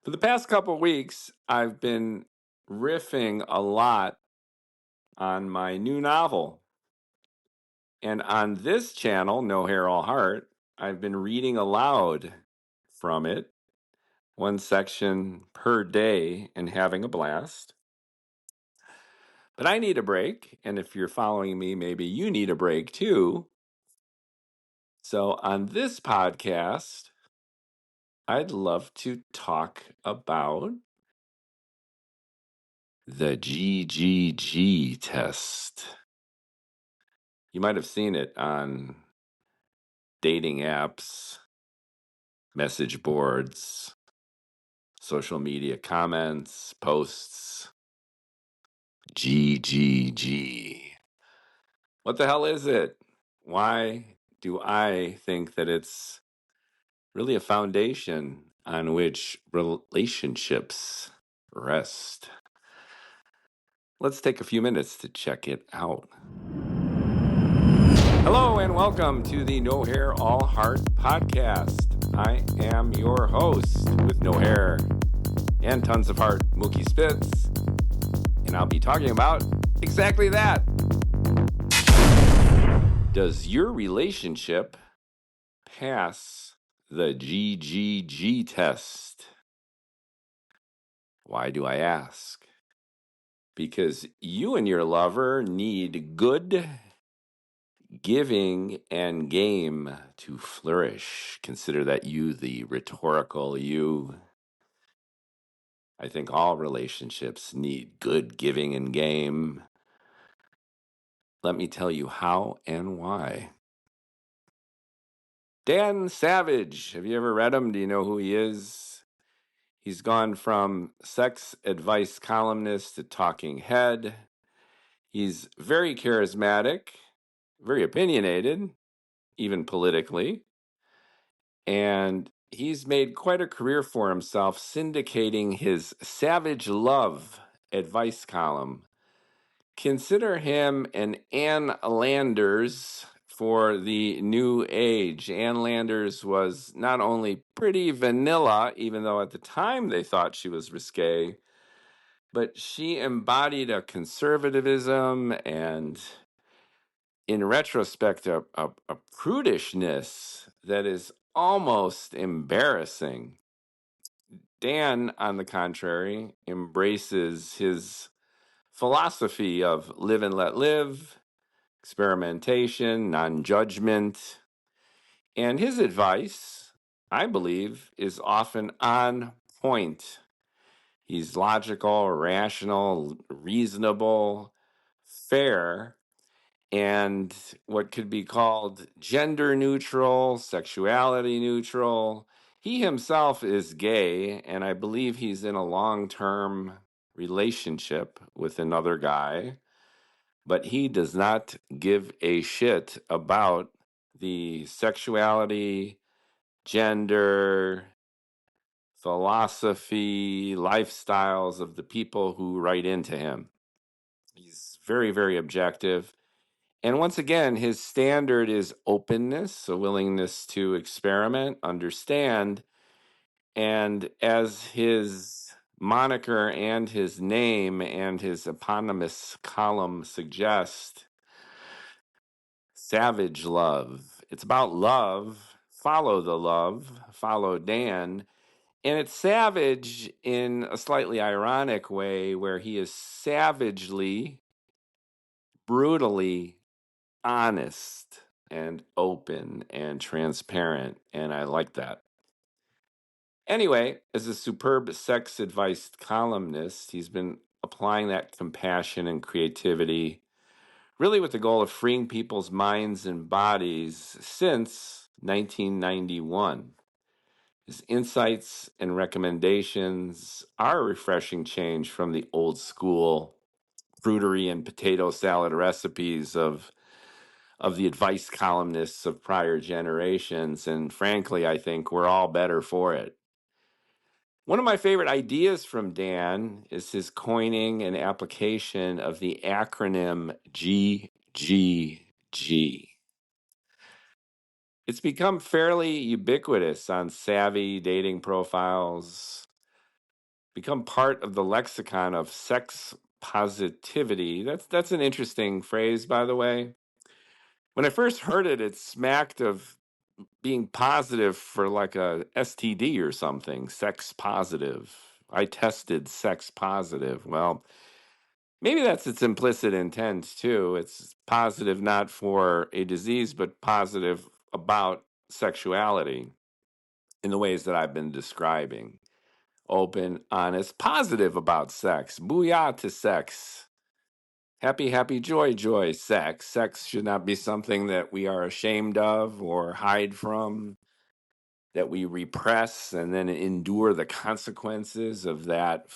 For the past couple weeks, I've been riffing a lot on my new novel. And on this channel, No Hair, All Heart, I've been reading aloud from it, one section per day, and having a blast. But I need a break. And if you're following me, maybe you need a break too. So on this podcast, I'd love to talk about the GGG test. You might have seen it on dating apps, message boards, social media comments, posts. GGG. What the hell is it? Why do I think that it's really a foundation on which relationships rest? Let's take a few minutes to check it out. Hello and welcome to the No Hair, All Heart podcast. I am your host with no hair and tons of heart, Mookie Spitz, and I'll be talking about exactly that. Does your relationship pass the GGG test? Why do I ask? Because you and your lover need good giving and game to flourish. Consider that you, the rhetorical you. I think all relationships need good giving and game. Let me tell you how and why. Dan Savage, have you ever read him? Do you know who he is? He's gone from sex advice columnist to talking head. He's very charismatic, very opinionated, even politically. And he's made quite a career for himself syndicating his Savage Love advice column. Consider him an Ann Landers for the new age. Ann Landers was not only pretty vanilla, even though at the time they thought she was risque, but she embodied a conservatism and, in retrospect, a prudishness that is almost embarrassing. Dan, on the contrary, embraces his philosophy of live and let live, experimentation, non-judgment. And his advice, I believe, is often on point. He's logical, rational, reasonable, fair, and what could be called gender neutral, sexuality neutral. He himself is gay, and I believe he's in a long-term relationship with another guy, but he does not give a shit about the sexuality, gender, philosophy, lifestyles of the people who write into him. He's very, very objective. And once again, his standard is openness, a willingness to experiment, understand. And as his moniker and his name and his eponymous column suggest, Savage Love. It's about love. Follow the love. Follow Dan. And it's savage in a slightly ironic way where he is savagely, brutally honest and open and transparent. And I like that. Anyway, as a superb sex advice columnist, he's been applying that compassion and creativity really with the goal of freeing people's minds and bodies since 1991. His insights and recommendations are a refreshing change from the old school fruitery and potato salad recipes of the advice columnists of prior generations. And frankly, I think we're all better for it. One of my favorite ideas from Dan is his coining and application of the acronym GGG. It's become fairly ubiquitous on savvy dating profiles, become part of the lexicon of sex positivity. That's an interesting phrase, by the way. When I first heard it, it smacked of being positive for like a STD or something, sex positive. I tested sex positive. Well, maybe that's its implicit intent too. It's positive not for a disease, but positive about sexuality in the ways that I've been describing. Open, honest, positive about sex. Booyah to sex. Happy, happy, joy, joy, sex. Sex should not be something that we are ashamed of or hide from, that we repress and then endure the consequences of that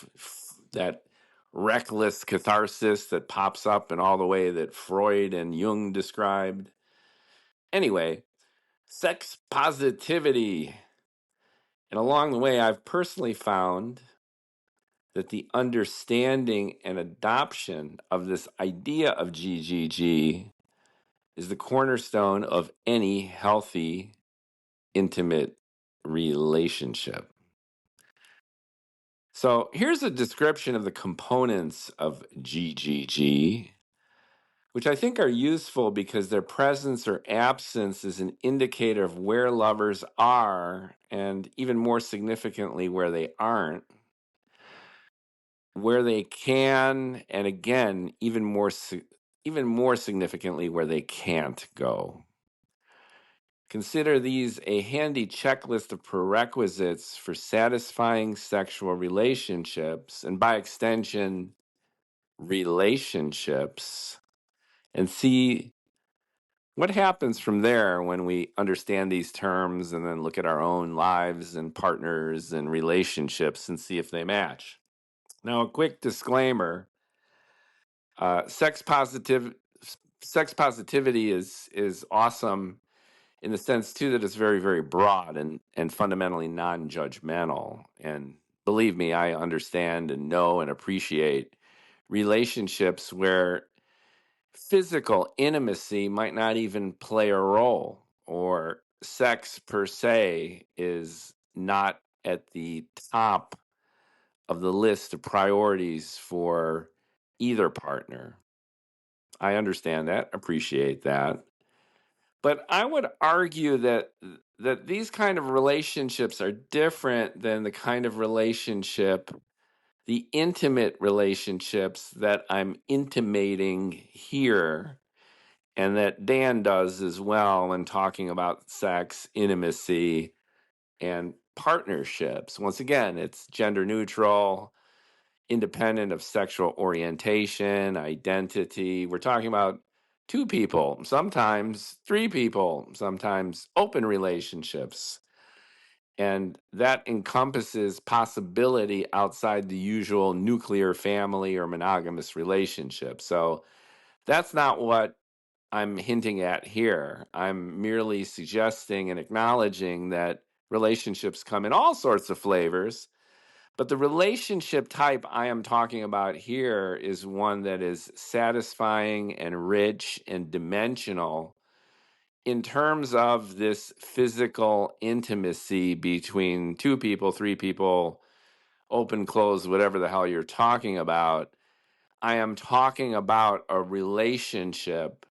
reckless catharsis that pops up in all the way that Freud and Jung described. Anyway, sex positivity. And along the way, I've personally found that the understanding and adoption of this idea of GGG is the cornerstone of any healthy, intimate relationship. So here's a description of the components of GGG, which I think are useful because their presence or absence is an indicator of where lovers are, and even more significantly, where they aren't, where they can, and again, even more significantly, where they can't go. Consider these a handy checklist of prerequisites for satisfying sexual relationships, and by extension, relationships, and see what happens from there when we understand these terms and then look at our own lives and partners and relationships and see if they match. Now, a quick disclaimer: uh, sex positive, sex positivity is awesome in the sense too that it's very, very broad and fundamentally non-judgmental. And believe me, I understand and know and appreciate relationships where physical intimacy might not even play a role, or sex per se is not at the top of the list of priorities for either partner. I understand that, appreciate that. But I would argue that these kind of relationships are different than the kind of relationship, the intimate relationships that I'm intimating here, and that Dan does as well when talking about sex, intimacy, and partnerships. Once again, it's gender neutral, independent of sexual orientation, identity. We're talking about two people, sometimes three people, sometimes open relationships. And that encompasses possibility outside the usual nuclear family or monogamous relationship. So that's not what I'm hinting at here. I'm merely suggesting and acknowledging that relationships come in all sorts of flavors, but the relationship type I am talking about here is one that is satisfying and rich and dimensional in terms of this physical intimacy between two people, three people, open, closed, whatever the hell you're talking about. I am talking about a relationship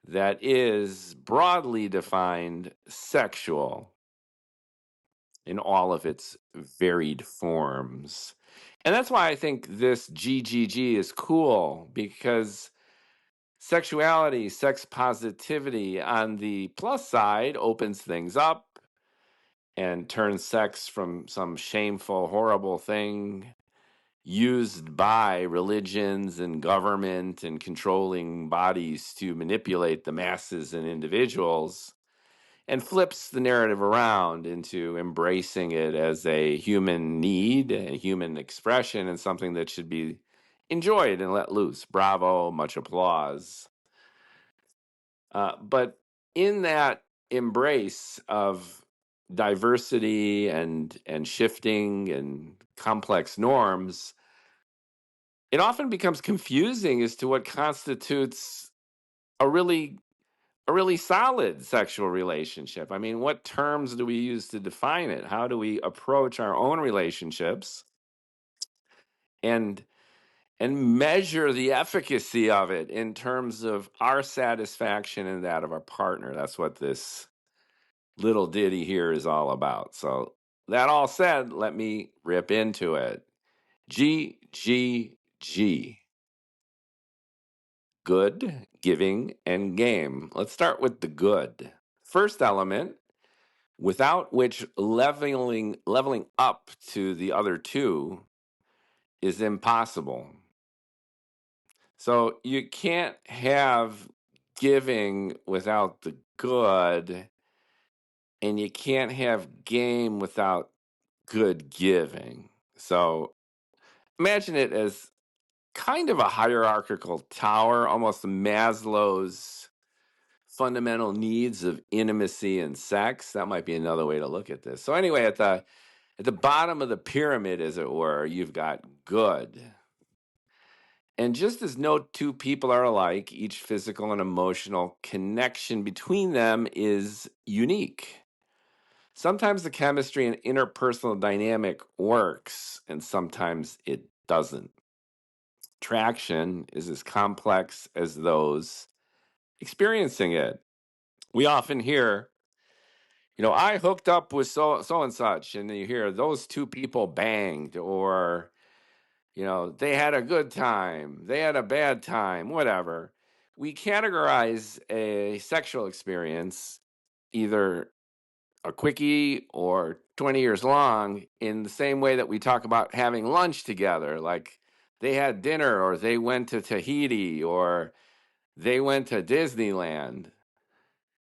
that is broadly defined sexual in all of its varied forms. And that's why I think this GGG is cool, because sexuality, sex positivity on the plus side opens things up and turns sex from some shameful, horrible thing used by religions and government and controlling bodies to manipulate the masses and individuals, and flips the narrative around into embracing it as a human need, a human expression, and something that should be enjoyed and let loose. Bravo, much applause. But in that embrace of diversity and shifting and complex norms, it often becomes confusing as to what constitutes a really solid sexual relationship. I mean, what terms do we use to define it? How do we approach our own relationships and measure the efficacy of it in terms of our satisfaction and that of our partner. That's what this little ditty here is all about. So that all said, let me rip into it. GGG. Good, giving, and game. Let's start with the good. First element, without which leveling up to the other two is impossible. So you can't have giving without the good, and you can't have game without good giving. So imagine it as kind of a hierarchical tower, almost Maslow's fundamental needs of intimacy and sex. That might be another way to look at this. So anyway, at the bottom of the pyramid, as it were, you've got good. And just as no two people are alike, each physical and emotional connection between them is unique. Sometimes the chemistry and interpersonal dynamic works, and sometimes it doesn't. Traction is as complex as those experiencing it. We often hear, I hooked up with so and such, and you hear those two people banged, or they had a good time, they had a bad time, whatever. We categorize a sexual experience, either a quickie or 20 years long, in the same way that we talk about having lunch together. Like they had dinner, or they went to Tahiti, or they went to Disneyland.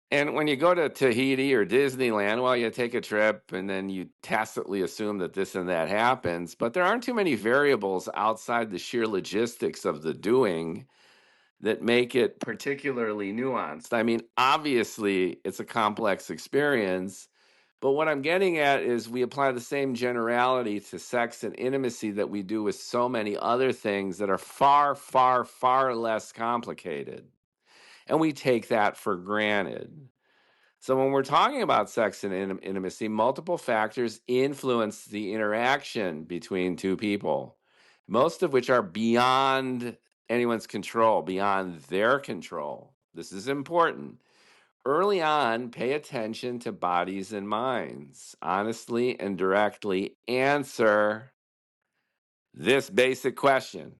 And when you go to Tahiti or Disneyland, well, you take a trip and then you tacitly assume that this and that happens. But there aren't too many variables outside the sheer logistics of the doing that make it particularly nuanced. I mean, obviously, it's a complex experience. But what I'm getting at is we apply the same generality to sex and intimacy that we do with so many other things that are far, far, far less complicated. And we take that for granted. So when we're talking about sex and intimacy, multiple factors influence the interaction between two people, most of which are beyond anyone's control, beyond their control. This is important. Early on, pay attention to bodies and minds. Honestly and directly answer this basic question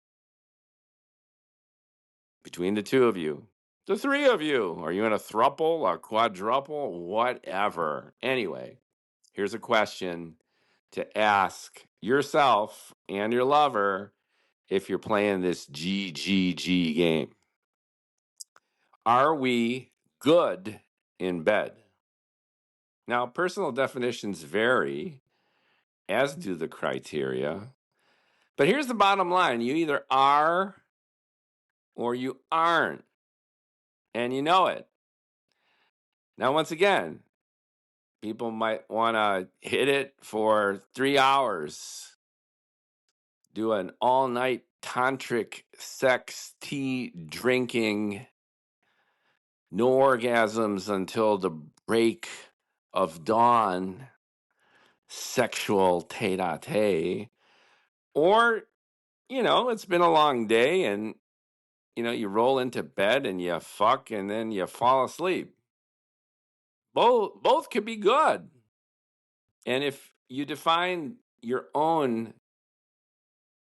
between the two of you. The three of you. Are you in a thruple, a quadruple, whatever? Anyway, here's a question to ask yourself and your lover if you're playing this GGG game. Are we good in bed? Now, personal definitions vary, as do the criteria. But here's the bottom line. You either are or you aren't. And you know it. Now, once again, people might want to hit it for 3 hours, do an all-night tantric sex tea drinking, no orgasms until the break of dawn, sexual tete-a-tete. Or, it's been a long day and, you roll into bed and you fuck and then you fall asleep. Both could be good. And if you define your own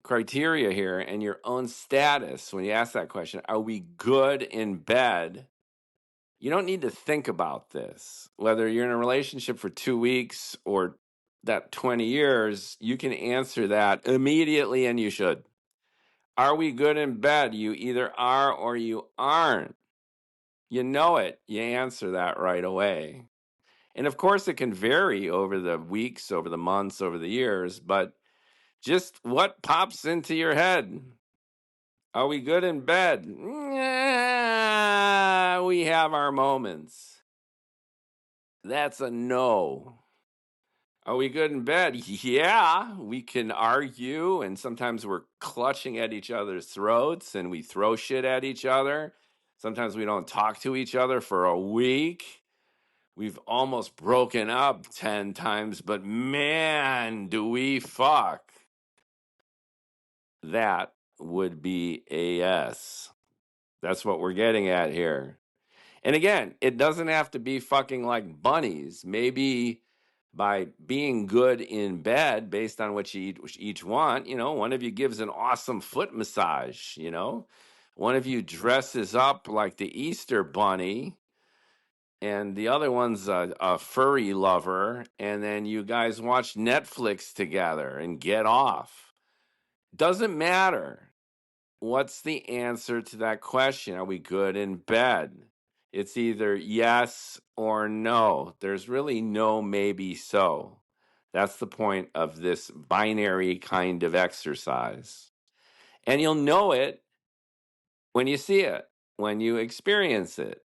criteria here and your own status when you ask that question, are we good in bed? You don't need to think about this. Whether you're in a relationship for 2 weeks or that 20 years, you can answer that immediately, and you should. Are we good in bed? You either are or you aren't. You know it. You answer that right away. And of course, it can vary over the weeks, over the months, over the years, but just what pops into your head? Are we good in bed? Yeah, we have our moments. That's a no. Are we good in bed? Yeah, we can argue, and sometimes we're clutching at each other's throats and we throw shit at each other. Sometimes we don't talk to each other for a week. We've almost broken up 10 times, but man, do we fuck. that would be a yes. That's what we're getting at here. And again, it doesn't have to be fucking like bunnies. Maybe by being good in bed based on what you each want, one of you gives an awesome foot massage, one of you dresses up like the Easter bunny, and the other one's a furry lover, and then you guys watch Netflix together and get off. Doesn't matter. What's the answer to that question? Are we good in bed? It's either yes or no. There's really no maybe so. That's the point of this binary kind of exercise. And you'll know it when you see it, when you experience it.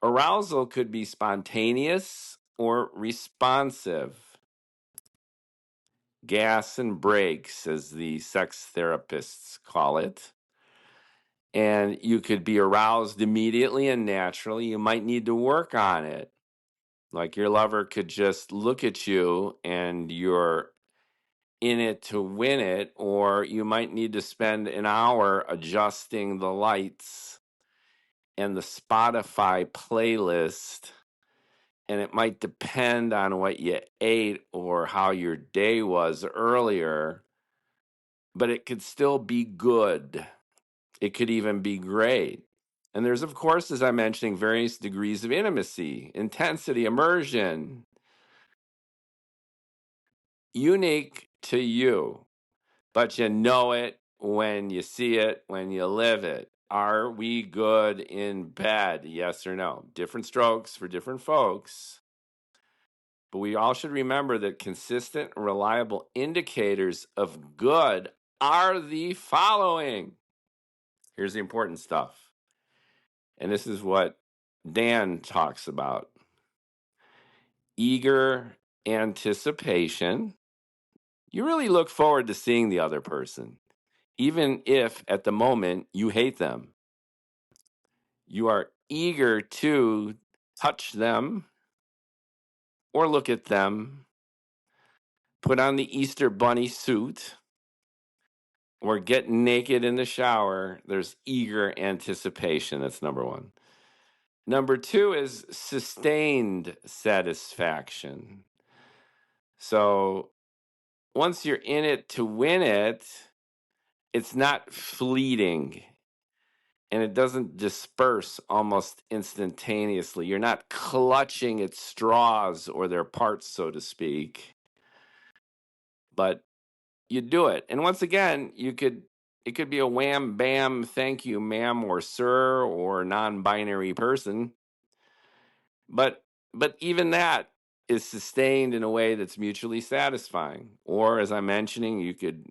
Arousal could be spontaneous or responsive. Gas and brakes, as the sex therapists call it. And you could be aroused immediately and naturally. You might need to work on it. Like your lover could just look at you and you're in it to win it, or you might need to spend an hour adjusting the lights and the Spotify playlist. And it might depend on what you ate or how your day was earlier, but it could still be good. It could even be great. And there's, of course, as I'm mentioning, various degrees of intimacy, intensity, immersion, unique to you. But you know it when you see it, when you live it. Are we good in bed? Yes or no? Different strokes for different folks. But we all should remember that consistent, reliable indicators of good are the following. Here's the important stuff. And this is what Dan talks about. Eager anticipation. You really look forward to seeing the other person, even if at the moment you hate them. You are eager to touch them or look at them, put on the Easter bunny suit, or get naked in the shower. There's eager anticipation. That's number one. Number two is sustained satisfaction. So once you're in it to win it, it's not fleeting and it doesn't disperse almost instantaneously. You're not clutching at straws or their parts, so to speak, but you do it. And once again, it could be a wham, bam, thank you, ma'am or sir, or non-binary person. But even that is sustained in a way that's mutually satisfying. Or as I'm mentioning, you could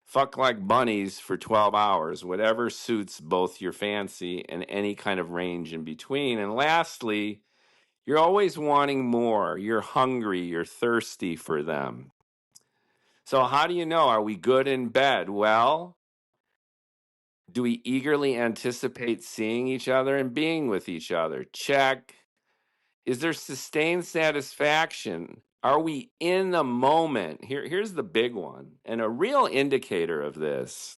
fuck like bunnies for 12 hours, whatever suits both your fancy and any kind of range in between. And lastly, you're always wanting more. You're hungry, you're thirsty for them. So how do you know? Are we good in bed? Well, do we eagerly anticipate seeing each other and being with each other? Check. Is there sustained satisfaction? Are we in the moment? Here's the big one, and a real indicator of this.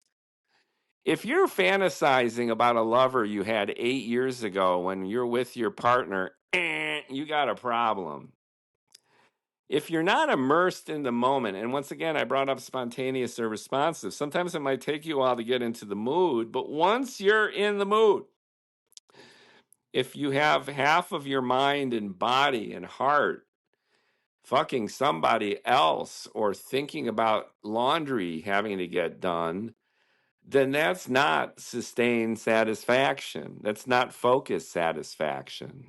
If you're fantasizing about a lover you had 8 years ago when you're with your partner, you got a problem. If you're not immersed in the moment, and once again, I brought up spontaneous or responsive, sometimes it might take you a while to get into the mood, but once you're in the mood, if you have half of your mind and body and heart fucking somebody else or thinking about laundry having to get done, then that's not sustained satisfaction. That's not focused satisfaction.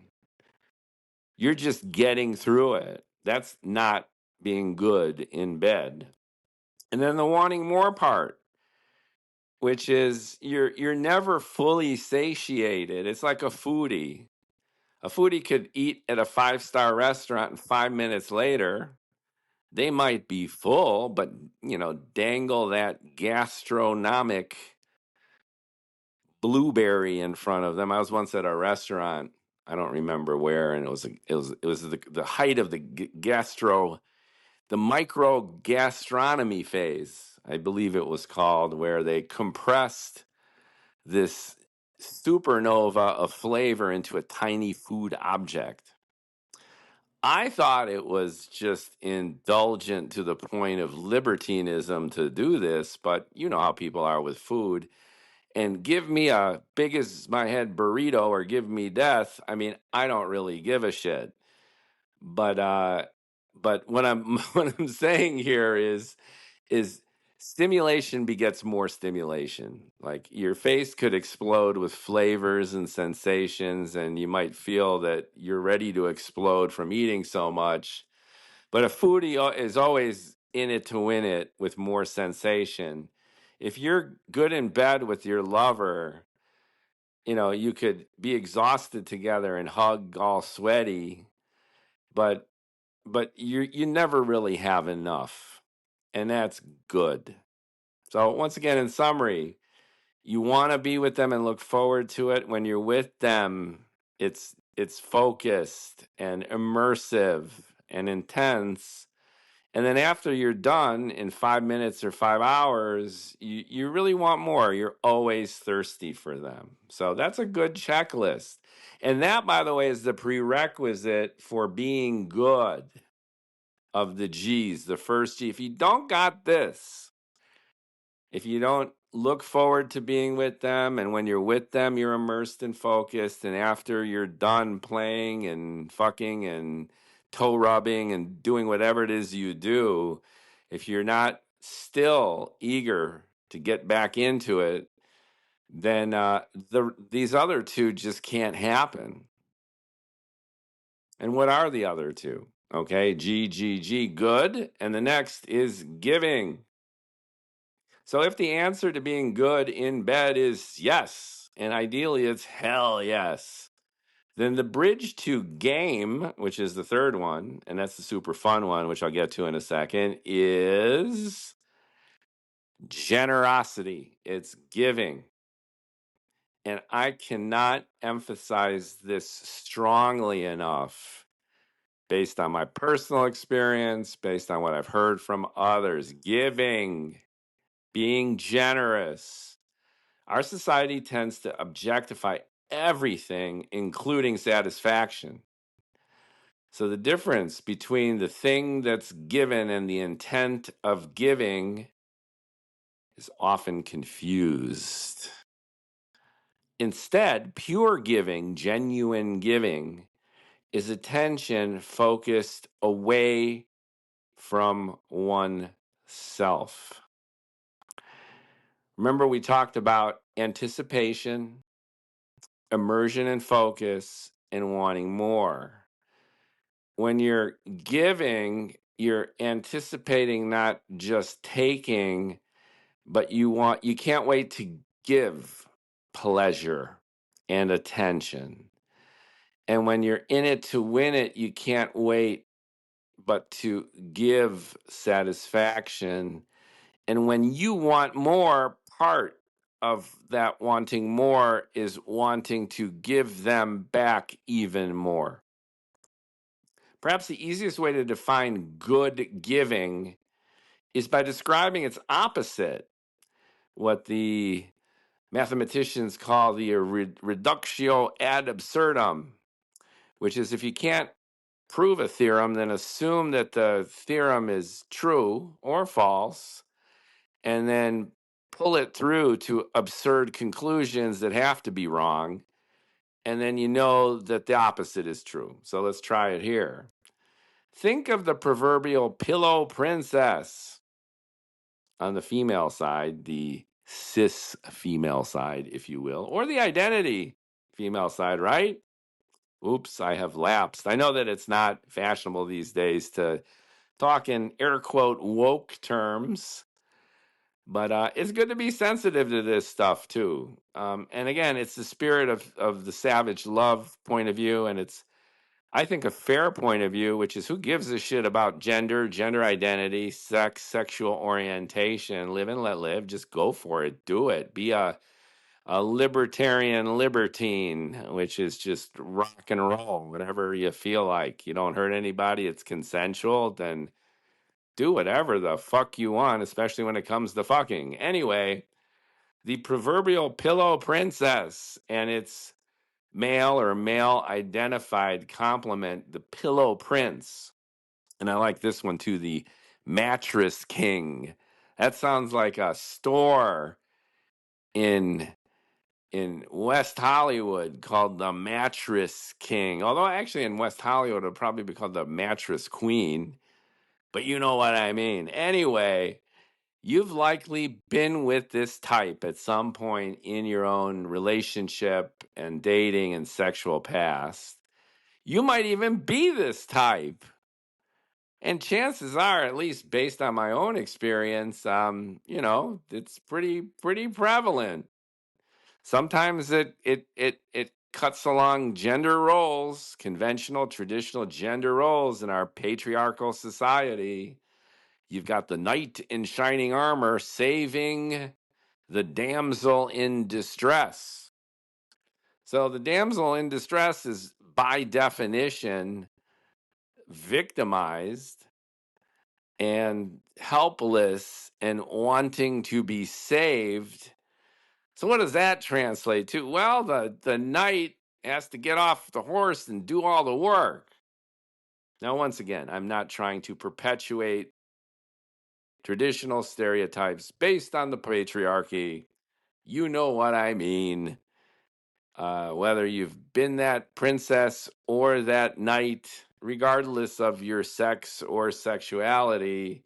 You're just getting through it. That's not being good in bed. And then the wanting more part, which is you're never fully satiated. It's like a foodie. A foodie could eat at a 5-star restaurant and 5 minutes later, they might be full, but, dangle that gastronomic blueberry in front of them. I was once at a restaurant, I don't remember where, and it was the height of the micro gastronomy phase. I believe it was called, where they compressed this supernova of flavor into a tiny food object. I thought it was just indulgent to the point of libertinism to do this, but you know how people are with food. And give me a big as my head burrito or give me death. I mean, I don't really give a shit. But what I'm what I'm saying here is stimulation begets more stimulation. Like your face could explode with flavors and sensations, and you might feel that you're ready to explode from eating so much. But a foodie is always in it to win it with more sensation. If you're good in bed with your lover, you know, you could be exhausted together and hug all sweaty, but you never really have enough. And that's good. So once again, in summary, you want to be with them and look forward to it. When you're with them, it's focused and immersive and intense. And then after you're done in 5 minutes or 5 hours, you really want more. You're always thirsty for them. So that's a good checklist. And that, by the way, is the prerequisite for being good of the G's, the first G. If you don't got this, if you don't look forward to being with them, and when you're with them, you're immersed and focused, and after you're done playing and fucking and toe rubbing and doing whatever it is you do, if you're not still eager to get back into it, then these other two just can't happen. And what are the other two? Okay, GGG, good. And the next is giving. So if the answer to being good in bed is yes, and ideally it's hell yes, then the bridge to game, which is the third one, and that's the super fun one, which I'll get to in a second, is generosity. It's giving. And I cannot emphasize this strongly enough based on my personal experience, based on what I've heard from others. Giving, being generous. Our society tends to objectify everything, including satisfaction. So the difference between the thing that's given and the intent of giving is often confused. Instead, pure giving, genuine giving, is attention focused away from oneself. Remember, we talked about anticipation, immersion and focus, and wanting more. When you're giving, you're anticipating not just taking, but you can't wait to give pleasure and attention. And when you're in it to win it, you can't wait but to give satisfaction. And when you want more, part of that wanting more is wanting to give them back even more. Perhaps the easiest way to define good giving is by describing its opposite, what the mathematicians call the reductio ad absurdum, which is if you can't prove a theorem, then assume that the theorem is true or false, and then pull it through to absurd conclusions that have to be wrong. And then you know that the opposite is true. So let's try it here. Think of the proverbial pillow princess on the female side, the cis female side, if you will, or the identity female side, right? Oops, I have lapsed. I know that it's not fashionable these days to talk in air quote woke terms, but it's good to be sensitive to this stuff too. And again, it's the spirit of the savage love point of view, and it's, I think, a fair point of view, which is who gives a shit about gender, gender identity, sex, sexual orientation, live and let live. Just go for it. Do it. Be a libertarian libertine, which is just rock and roll, whatever you feel like. You don't hurt anybody. It's consensual. Then do whatever the fuck you want, especially when it comes to fucking. Anyway, the proverbial pillow princess and its male or male identified complement, the pillow prince. And I like this one too, the mattress king. That sounds like a store in West Hollywood called the Mattress King. Although actually in West Hollywood it would probably be called the Mattress Queen. But you know what I mean. Anyway, you've likely been with this type at some point in your own relationship and dating and sexual past. You might even be this type. And chances are, at least based on my own experience, it's pretty prevalent. Sometimes it cuts along gender roles, conventional, traditional gender roles in our patriarchal society. You've got the knight in shining armor saving the damsel in distress. So the damsel in distress is by definition victimized and helpless and wanting to be saved. So what does that translate to? Well, the knight has to get off the horse and do all the work. Now, once again, I'm not trying to perpetuate traditional stereotypes based on the patriarchy. You know what I mean. Whether you've been that princess or that knight, regardless of your sex or sexuality,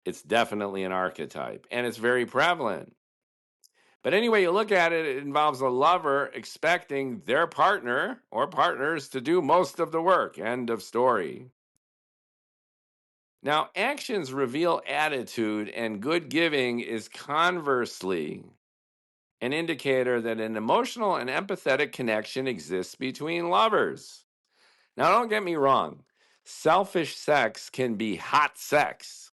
it's definitely an archetype, and it's very prevalent. But anyway you look at it, it involves a lover expecting their partner or partners to do most of the work. End of story. Now, actions reveal attitude, and good giving is conversely an indicator that an emotional and empathetic connection exists between lovers. Now, don't get me wrong. Selfish sex can be hot sex,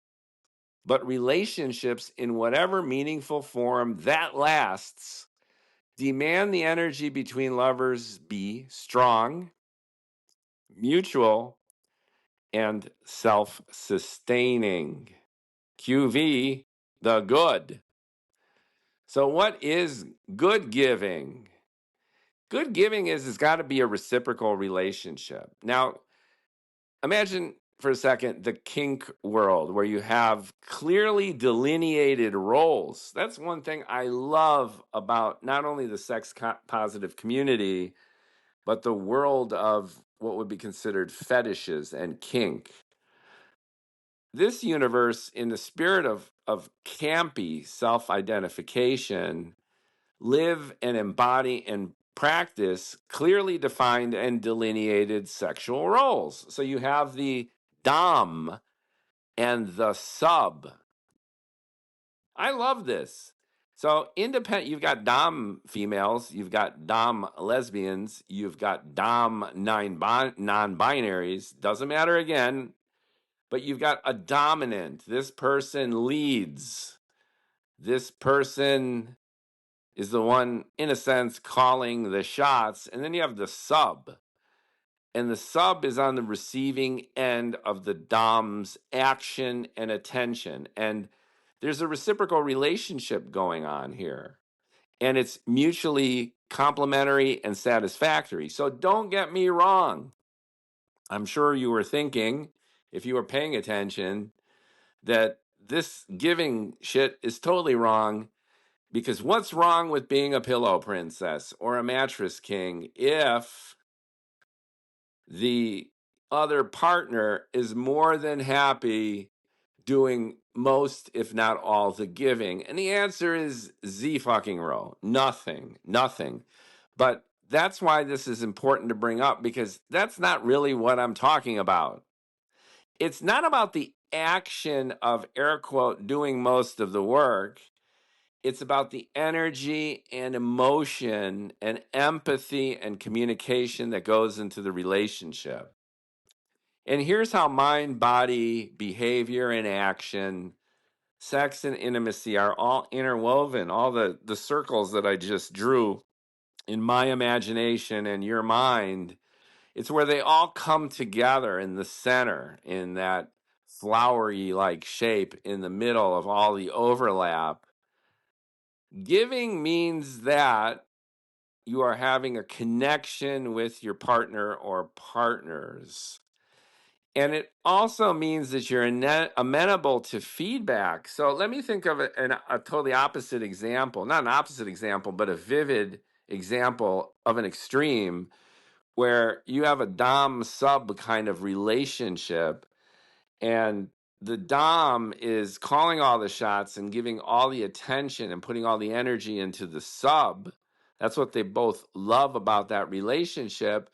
but relationships in whatever meaningful form that lasts demand the energy between lovers be strong, mutual, and self-sustaining. QV, the good. So what is good giving? Good giving is it's got to be a reciprocal relationship. Now, imagine for a second the kink world where you have clearly delineated roles. That's one thing I love about not only the sex positive community, but the world of what would be considered fetishes and kink. This universe, in the spirit of campy self-identification, live and embody and practice clearly defined and delineated sexual roles. So you have the dom and the sub. I love this. So independent, you've got dom females, you've got dom lesbians, you've got dom non-binaries. Doesn't matter again, but you've got a dominant. This person leads. This person is the one, in a sense, calling the shots. And then you have the sub. And the sub is on the receiving end of the dom's action and attention. And there's a reciprocal relationship going on here. And it's mutually complementary and satisfactory. So don't get me wrong. I'm sure you were thinking, if you were paying attention, that this giving shit is totally wrong. Because what's wrong with being a pillow princess or a mattress king if the other partner is more than happy doing most, if not all, the giving? And the answer is Z fucking row. Nothing. But that's why this is important to bring up, because that's not really what I'm talking about. It's not about the action of, air quote, doing most of the work. It's about the energy and emotion and empathy and communication that goes into the relationship. And here's how mind, body, behavior, and action, sex, and intimacy are all interwoven. All the circles that I just drew in my imagination and your mind, it's where they all come together in the center, in that flowery like shape in the middle of all the overlap. Giving means that you are having a connection with your partner or partners. And it also means that you're amenable to feedback. So let me think of a totally opposite example, not an opposite example, but a vivid example of an extreme where you have a Dom sub kind of relationship, and the Dom is calling all the shots and giving all the attention and putting all the energy into the sub. That's what they both love about that relationship.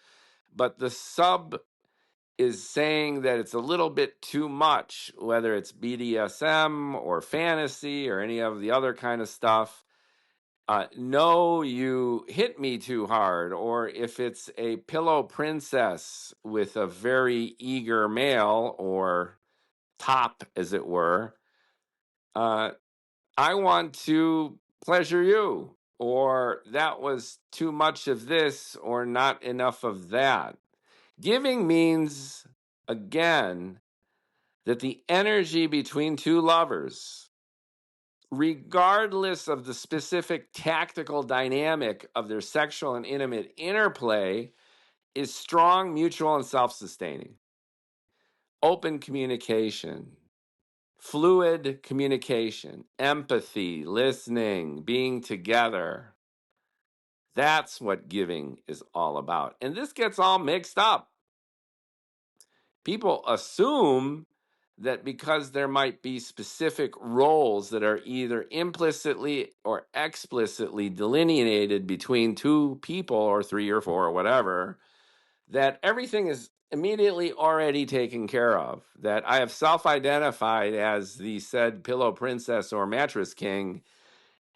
But the sub is saying that it's a little bit too much, whether it's BDSM or fantasy or any of the other kind of stuff. No, you hit me too hard. Or if it's a pillow princess with a very eager male or top, as it were, I want to pleasure you. Or that was too much of this or not enough of that. Giving means, again, that the energy between two lovers, regardless of the specific tactical dynamic of their sexual and intimate interplay, is strong, mutual, and self-sustaining. Open communication, fluid communication, empathy, listening, being together. That's what giving is all about. And this gets all mixed up. People assume that because there might be specific roles that are either implicitly or explicitly delineated between two people or three or four or whatever, that everything is immediately already taken care of, that I have self-identified as the said pillow princess or mattress king,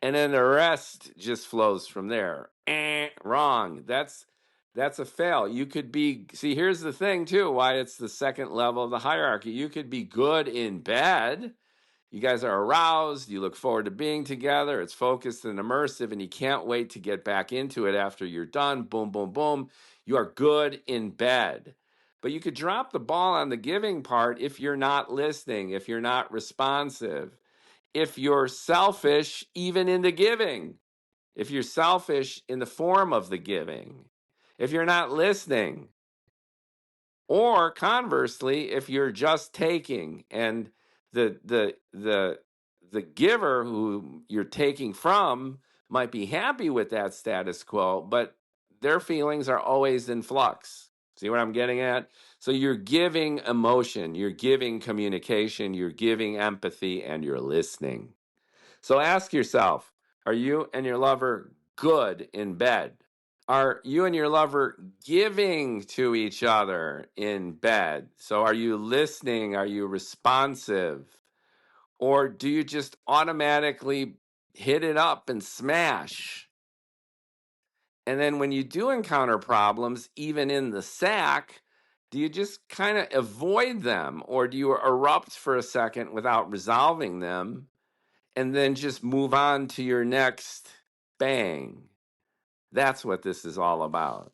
and then the rest just flows from there. Wrong. That's a fail. You could be, see, here's the thing too, why it's the second level of the hierarchy. You could be good in bed. You guys are aroused. You look forward to being together. It's focused and immersive, and you can't wait to get back into it after you're done. Boom, boom, boom. You are good in bed. But you could drop the ball on the giving part if you're not listening, if you're not responsive, if you're selfish, even in the giving, if you're selfish in the form of the giving, if you're not listening, or conversely, if you're just taking and the giver who you're taking from might be happy with that status quo, but their feelings are always in flux. See what I'm getting at? So you're giving emotion, you're giving communication, you're giving empathy, and you're listening. So ask yourself, are you and your lover good in bed? Are you and your lover giving to each other in bed? So are you listening? Are you responsive? Or do you just automatically hit it up and smash? And then when you do encounter problems, even in the sack, do you just kind of avoid them? Or do you erupt for a second without resolving them and then just move on to your next bang? That's what this is all about.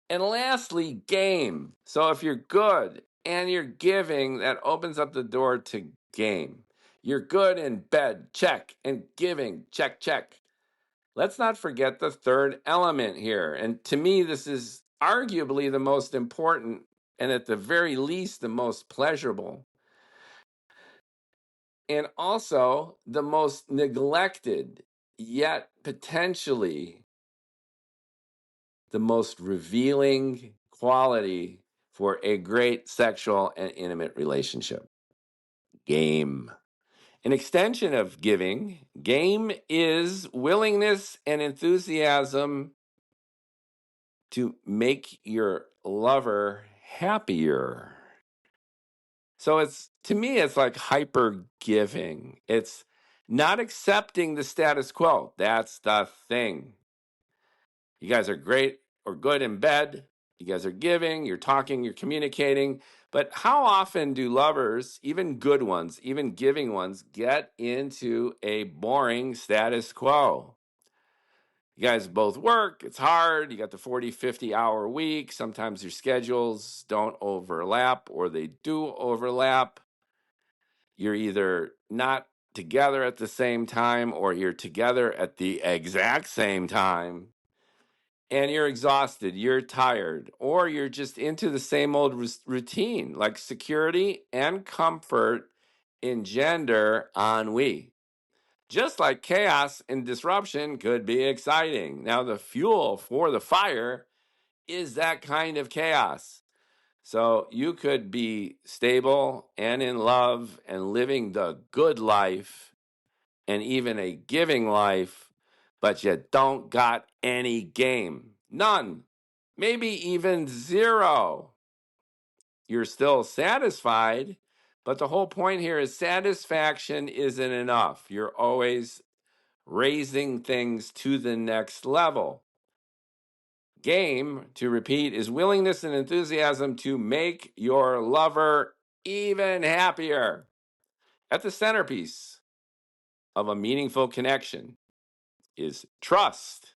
And lastly, game. So if you're good and you're giving, that opens up the door to game. You're good in bed, check, and giving, check, check. Let's not forget the third element here. And to me, this is arguably the most important and at the very least the most pleasurable. And also the most neglected, yet potentially the most revealing quality for a great sexual and intimate relationship. Game. An extension of giving, game is willingness and enthusiasm to make your lover happier. So it's, to me, it's like hyper giving. It's not accepting the status quo. That's the thing. You guys are great or good in bed. You guys are giving, you're talking, you're communicating. But how often do lovers, even good ones, even giving ones, get into a boring status quo? You guys both work, it's hard, you got the 40, 50-hour week. Sometimes your schedules don't overlap or they do overlap. you're either not together at the same time or you're together at the exact same time and you're exhausted, you're tired, or you're just into the same old routine. Like security and comfort engender ennui. Just like chaos and disruption could be exciting. Now, the fuel for the fire is that kind of chaos. So you could be stable and in love and living the good life and even a giving life, but you don't got any game. None. Maybe even zero. You're still satisfied, but the whole point here is satisfaction isn't enough. You're always raising things to the next level. Game, to repeat, is willingness and enthusiasm to make your lover even happier. At the centerpiece of a meaningful connection is trust,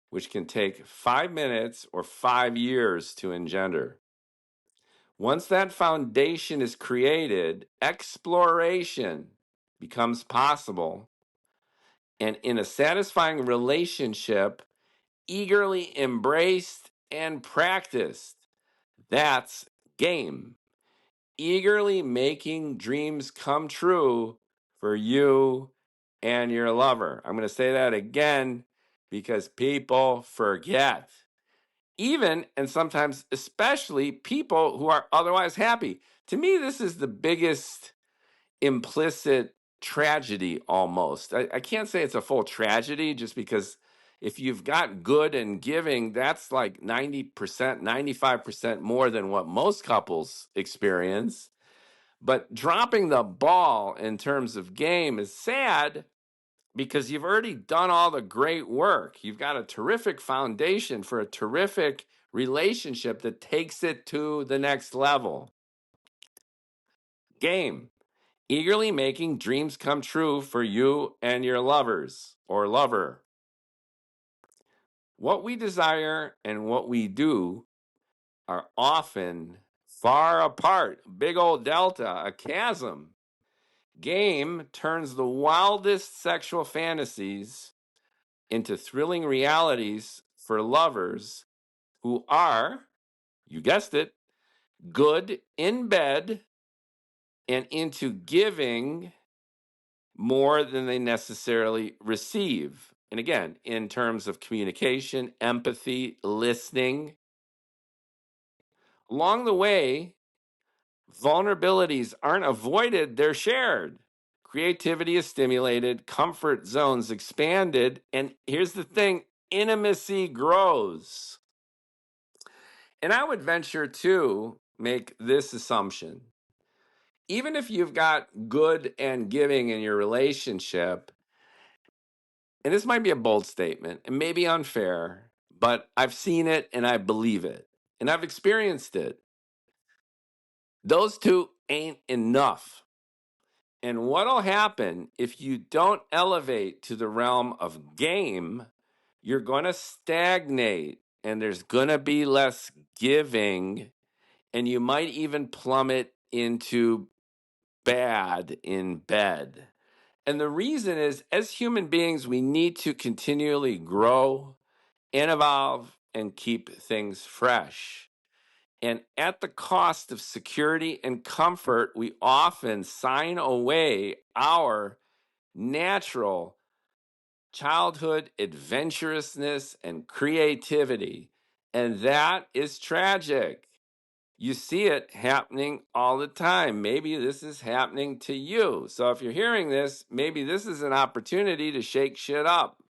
which can take 5 minutes or 5 years to engender. Once that foundation is created, exploration becomes possible. And in a satisfying relationship, eagerly embraced and practiced. That's game. Eagerly making dreams come true for you and your lover. I'm going to say that again because people forget. Even and sometimes especially people who are otherwise happy. To me, this is the biggest implicit tragedy almost. I can't say it's a full tragedy just because if you've got good and giving, that's like 90%, 95% more than what most couples experience. But dropping the ball in terms of game is sad because you've already done all the great work. You've got a terrific foundation for a terrific relationship that takes it to the next level. Game. Eagerly making dreams come true for you and your lovers or lover. What we desire and what we do are often far apart. Big old delta, a chasm. Game turns the wildest sexual fantasies into thrilling realities for lovers who are, you guessed it, good in bed and into giving more than they necessarily receive. And again, in terms of communication, empathy, listening. Along the way, vulnerabilities aren't avoided, they're shared. Creativity is stimulated, comfort zones expanded, and here's the thing, intimacy grows. And I would venture to make this assumption. Even if you've got good and giving in your relationship, and this might be a bold statement and maybe unfair, but I've seen it and I believe it and I've experienced it. Those two ain't enough. And what'll happen if you don't elevate to the realm of game, you're going to stagnate and there's going to be less giving and you might even plummet into bad in bed. And the reason is, as human beings, we need to continually grow and evolve and keep things fresh. And at the cost of security and comfort, we often sign away our natural childhood adventurousness and creativity. And that is tragic. You see it happening all the time. Maybe this is happening to you. So if you're hearing this, maybe this is an opportunity to shake shit up.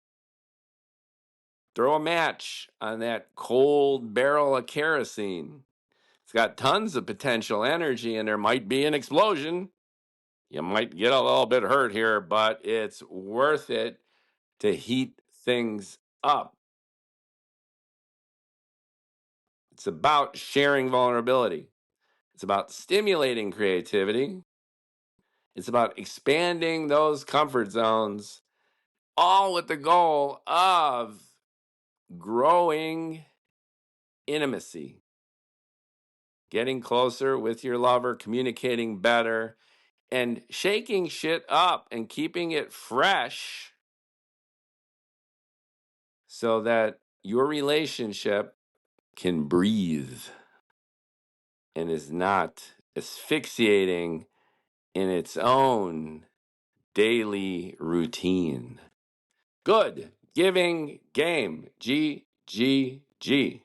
Throw a match on that cold barrel of kerosene. It's got tons of potential energy and there might be an explosion. You might get a little bit hurt here, but it's worth it to heat things up. It's about sharing vulnerability. It's about stimulating creativity. It's about expanding those comfort zones, all with the goal of growing intimacy, getting closer with your lover, communicating better, and shaking shit up and keeping it fresh so that your relationship can breathe and is not asphyxiating in its own daily routine. Good. Giving game. GGG.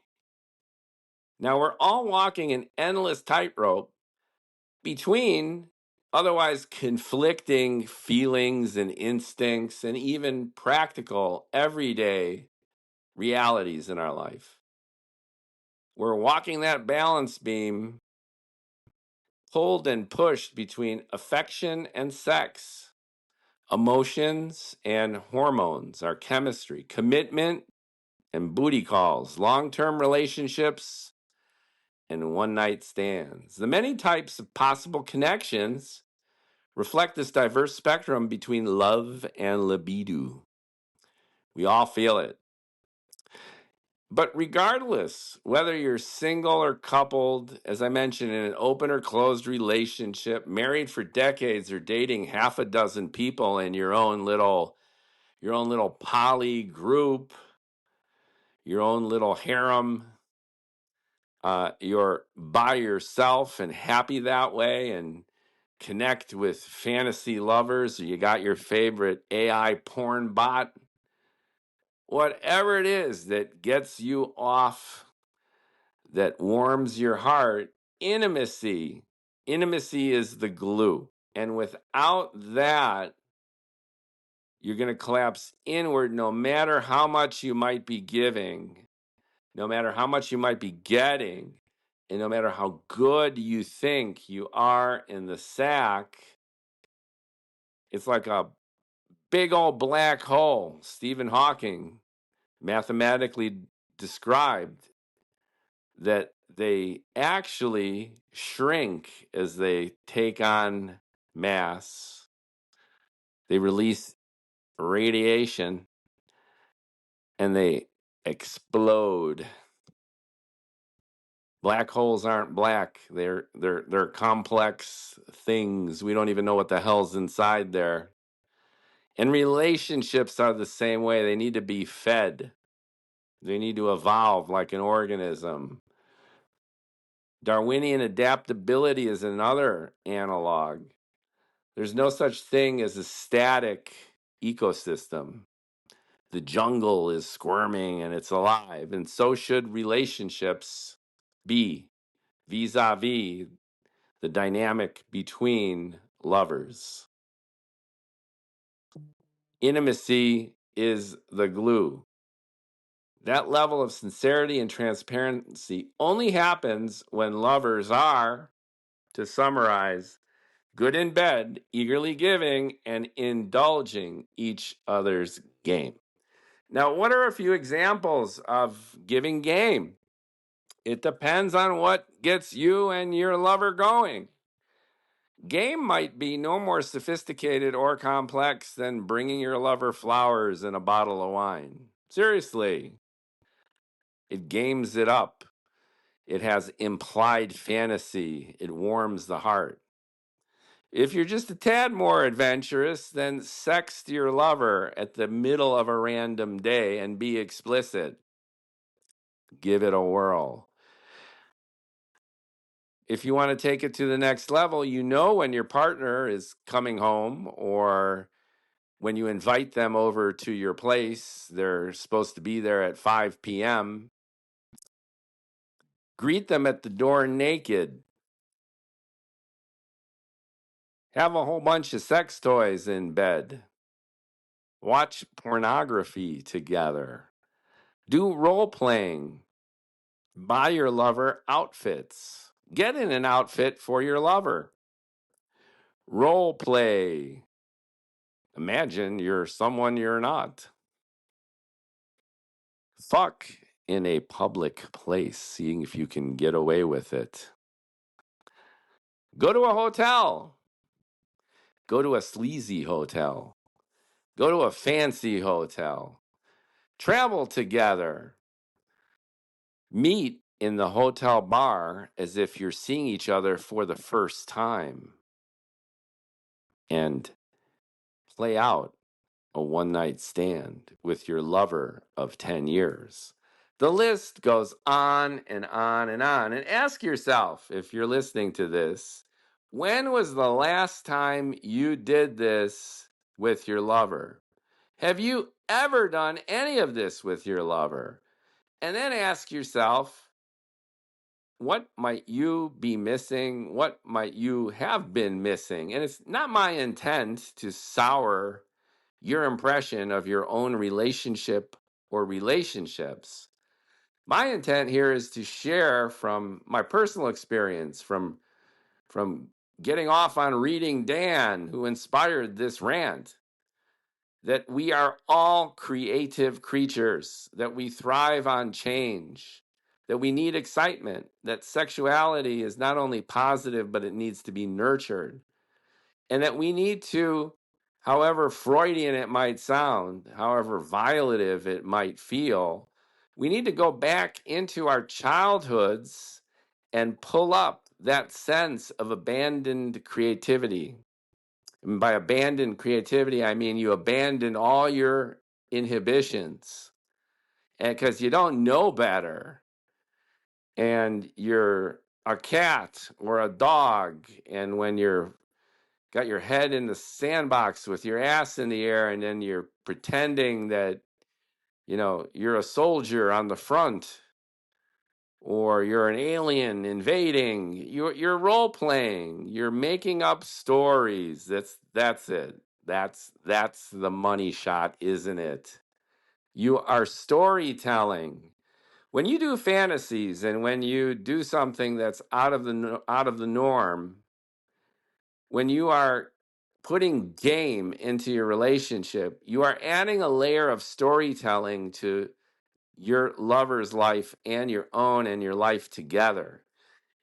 Now we're all walking an endless tightrope between otherwise conflicting feelings and instincts and even practical everyday realities in our life. We're walking that balance beam, pulled and pushed between affection and sex, emotions and hormones, our chemistry, commitment and booty calls, long-term relationships and one-night stands. The many types of possible connections reflect this diverse spectrum between love and libido. We all feel it. But regardless, whether you're single or coupled, as I mentioned, in an open or closed relationship, married for decades, or dating half a dozen people in your own little poly group, your own little harem, you're by yourself and happy that way and connect with fantasy lovers, or you got your favorite AI porn bot, whatever it is that gets you off, that warms your heart, intimacy. Intimacy is the glue. And without that, you're going to collapse inward no matter how much you might be giving, no matter how much you might be getting, and no matter how good you think you are in the sack. It's like a big old black hole. Stephen Hawking mathematically described that they actually shrink as they take on mass. They release radiation and they explode. Black holes aren't black. They're complex things. We don't even know what the hell's inside there. And relationships are the same way. They need to be fed. They need to evolve like an organism. Darwinian adaptability is another analog. There's no such thing as a static ecosystem. The jungle is squirming and it's alive, and so should relationships be, vis-a-vis the dynamic between lovers. Intimacy is the glue. That level of sincerity and transparency only happens when lovers are, to summarize, good in bed, eagerly giving, and indulging each other's game. Now, what are a few examples of giving game? It depends on what gets you and your lover going. Game might be no more sophisticated or complex than bringing your lover flowers and a bottle of wine. Seriously, it games it up. It has implied fantasy. It warms the heart. If you're just a tad more adventurous, then sext your lover at the middle of a random day and be explicit. Give it a whirl. If you want to take it to the next level, you know when your partner is coming home, or when you invite them over to your place, they're supposed to be there at 5 p.m. Greet them at the door naked. Have a whole bunch of sex toys in bed. Watch pornography together. Do role playing. Buy your lover outfits. Get in an outfit for your lover. Role play. Imagine you're someone you're not. Fuck in a public place, seeing if you can get away with it. Go to a hotel. Go to a sleazy hotel. Go to a fancy hotel. Travel together. Meet in the hotel bar as if you're seeing each other for the first time. and play out a one-night stand with your lover of 10 years. The list goes on and on and on. And ask yourself, if you're listening to this, when was the last time you did this with your lover? Have you ever done any of this with your lover? And then ask yourself, what might you be missing? What might you have been missing? And it's not my intent to sour your impression of your own relationship or relationships. My intent here is to share from my personal experience, from getting off on reading Dan, who inspired this rant, that we are all creative creatures, that we thrive on change, that we need excitement, that sexuality is not only positive, but it needs to be nurtured, and that we need to, however Freudian it might sound, however violative it might feel, we need to go back into our childhoods and pull up that sense of abandoned creativity. And by abandoned creativity, I mean you abandon all your inhibitions, and because you don't know better, and you're a cat or a dog, and when you're got your head in the sandbox with your ass in the air, and then you're pretending that you're a soldier on the front, or you're an alien invading, you're role playing, you're making up stories. That's it. That's the money shot, isn't it? You are storytelling. When you do fantasies, and when you do something that's out of the norm, when you are putting game into your relationship, you are adding a layer of storytelling to your lover's life and your own, and your life together.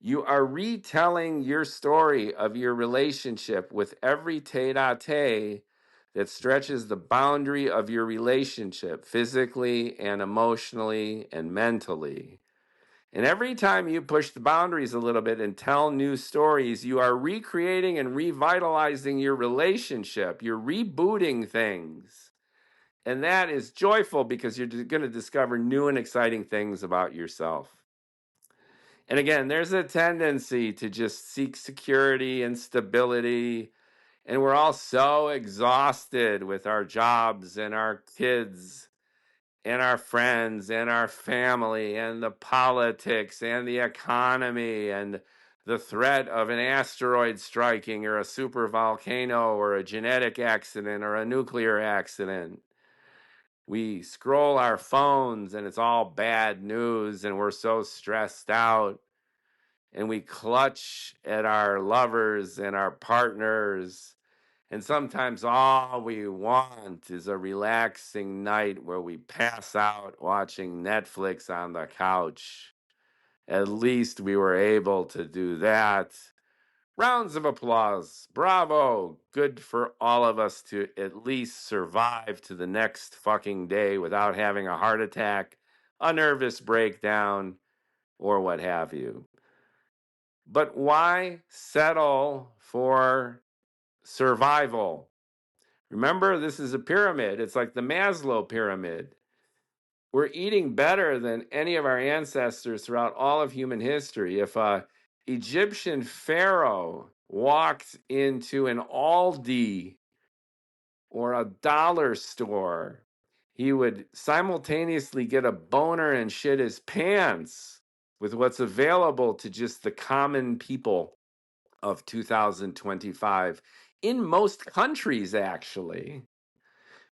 You are retelling your story of your relationship with every tete-a-tete that stretches the boundary of your relationship physically and emotionally and mentally. And every time you push the boundaries a little bit and tell new stories, you are recreating and revitalizing your relationship. You're rebooting things. And that is joyful because you're going to discover new and exciting things about yourself. And again, there's a tendency to just seek security and stability. And we're all so exhausted with our jobs and our kids and our friends and our family and the politics and the economy and the threat of an asteroid striking or a super volcano or a genetic accident or a nuclear accident. We scroll our phones and it's all bad news, and we're so stressed out, and we clutch at our lovers and our partners. And sometimes all we want is a relaxing night where we pass out watching Netflix on the couch. At least we were able to do that. Rounds of applause. Bravo. Good for all of us to at least survive to the next fucking day without having a heart attack, a nervous breakdown, or what have you. But why settle for survival? Remember, this is a pyramid. It's like the Maslow pyramid. We're eating better than any of our ancestors throughout all of human history. If a Egyptian pharaoh walked into an Aldi or a dollar store, he would simultaneously get a boner and shit his pants with what's available to just the common people of 2025 in most countries, actually.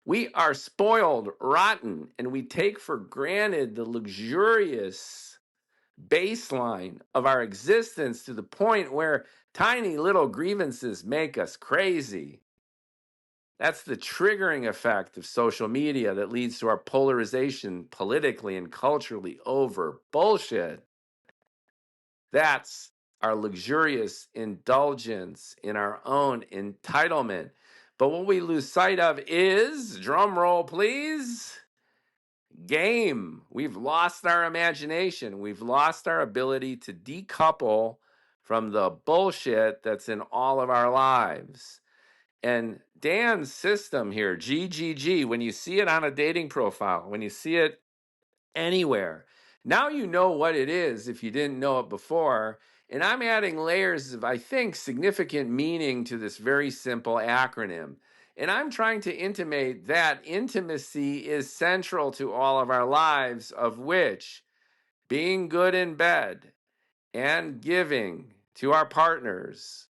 We are spoiled, rotten, and we take for granted the luxurious baseline of our existence to the point where tiny little grievances make us crazy. That's the triggering effect of social media that leads to our polarization politically and culturally over bullshit. That's our luxurious indulgence in our own entitlement. But what we lose sight of is, drum roll please, game. We've lost our imagination. We've lost our ability to decouple from the bullshit that's in all of our lives. And Dan's system here, GGG, when you see it on a dating profile, when you see it anywhere, now you know what it is if you didn't know it before. And I'm adding layers of, I think, significant meaning to this very simple acronym. And I'm trying to intimate that intimacy is central to all of our lives, of which being good in bed and giving to our partners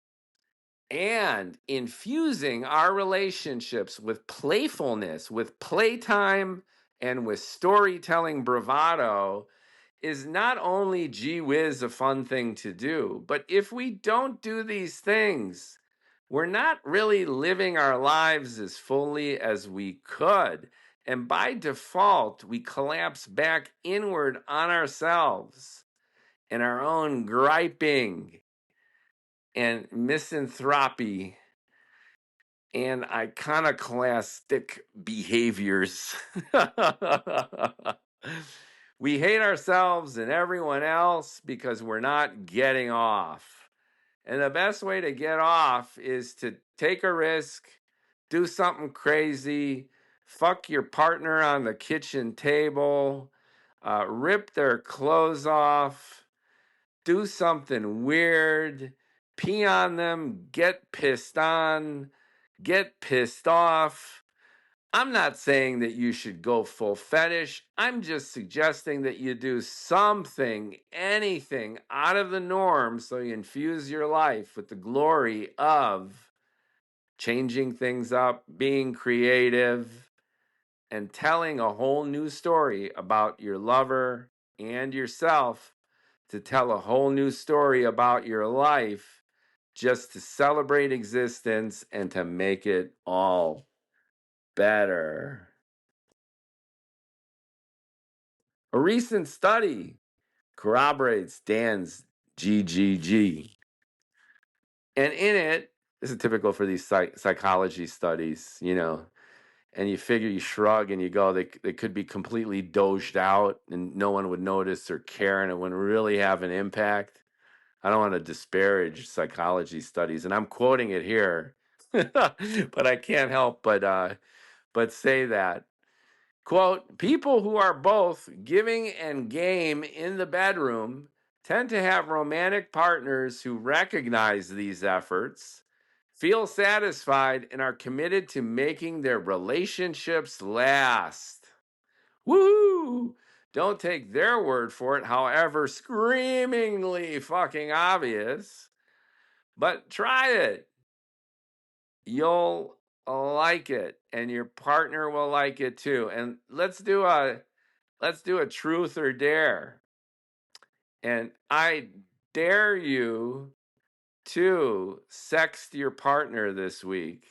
and infusing our relationships with playfulness, with playtime, and with storytelling bravado is not only gee whiz a fun thing to do, but if we don't do these things, we're not really living our lives as fully as we could. And by default, we collapse back inward on ourselves and our own griping and misanthropy and iconoclastic behaviors. We hate ourselves and everyone else because we're not getting off. And the best way to get off is to take a risk, do something crazy, fuck your partner on the kitchen table, rip their clothes off, do something weird, pee on them, get pissed on, get pissed off. I'm not saying that you should go full fetish. I'm just suggesting that you do something, anything out of the norm so you infuse your life with the glory of changing things up, being creative, and telling a whole new story about your lover and yourself, to tell a whole new story about your life, just to celebrate existence and to make it all better. A recent study corroborates Dan's GGG. And in it, this is typical for these psychology studies, and you figure, you shrug and you go, they could be completely dozed out and no one would notice or care and it wouldn't really have an impact. I don't want to disparage psychology studies, and I'm quoting it here, but I can't help but say that. Quote, people who are both giving and game in the bedroom tend to have romantic partners who recognize these efforts, feel satisfied, and are committed to making their relationships last. Woo! Don't take their word for it, however screamingly fucking obvious, but try it. You'll like it, and your partner will like it too. And let's do a truth or dare. And I dare you to sext your partner this week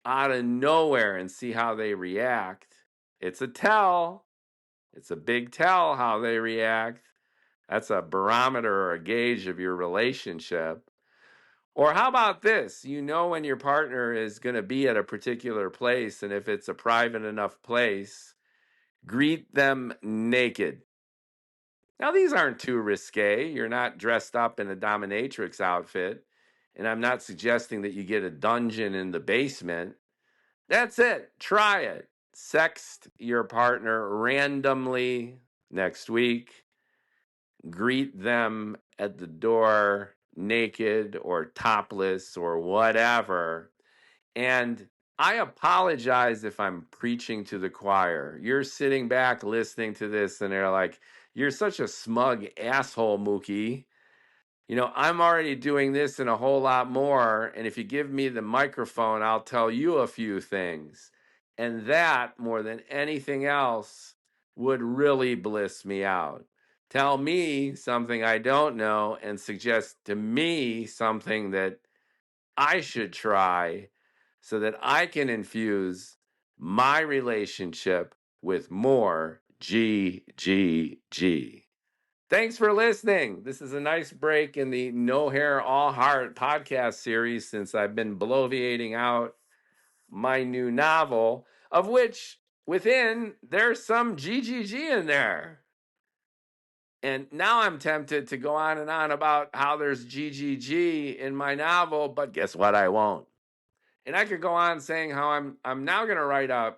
out of nowhere and see how they react. It's a tell. It's a big tell how they react. That's a barometer or a gauge of your relationship. Or how about this? You know when your partner is going to be at a particular place, and if it's a private enough place, greet them naked. Now, these aren't too risque. You're not dressed up in a dominatrix outfit, and I'm not suggesting that you get a dungeon in the basement. That's it. Try it. Sext your partner randomly next week. Greet them at the door naked or topless or whatever. And I apologize if I'm preaching to the choir. You're sitting back listening to this and they're like, you're such a smug asshole, Mookie. I'm already doing this and a whole lot more. And if you give me the microphone, I'll tell you a few things. And that, more than anything else, would really bliss me out. Tell me something I don't know and suggest to me something that I should try so that I can infuse my relationship with more GGG. Thanks for listening. This is a nice break in the No Hair, All Heart podcast series since I've been bloviating out my new novel, of which within there's some GGG in there. And now I'm tempted to go on and on about how there's GGG in my novel, but guess what? I won't. And I could go on saying how I'm now going to write a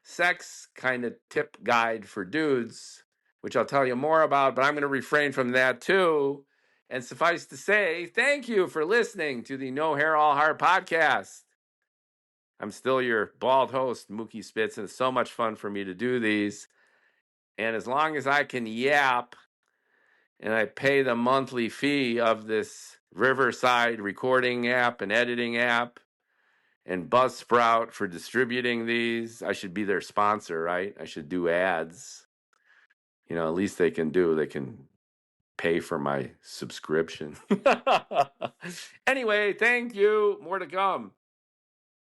sex kind of tip guide for dudes, which I'll tell you more about, but I'm going to refrain from that too. And suffice to say, thank you for listening to the No Hair All Heart podcast. I'm still your bald host, Mookie Spitz, and it's so much fun for me to do these. And as long as I can yap and I pay the monthly fee of this Riverside recording app and editing app and Buzzsprout for distributing these, I should be their sponsor, right? I should do ads. You know, at least they can pay for my subscription. Anyway, thank you. More to come.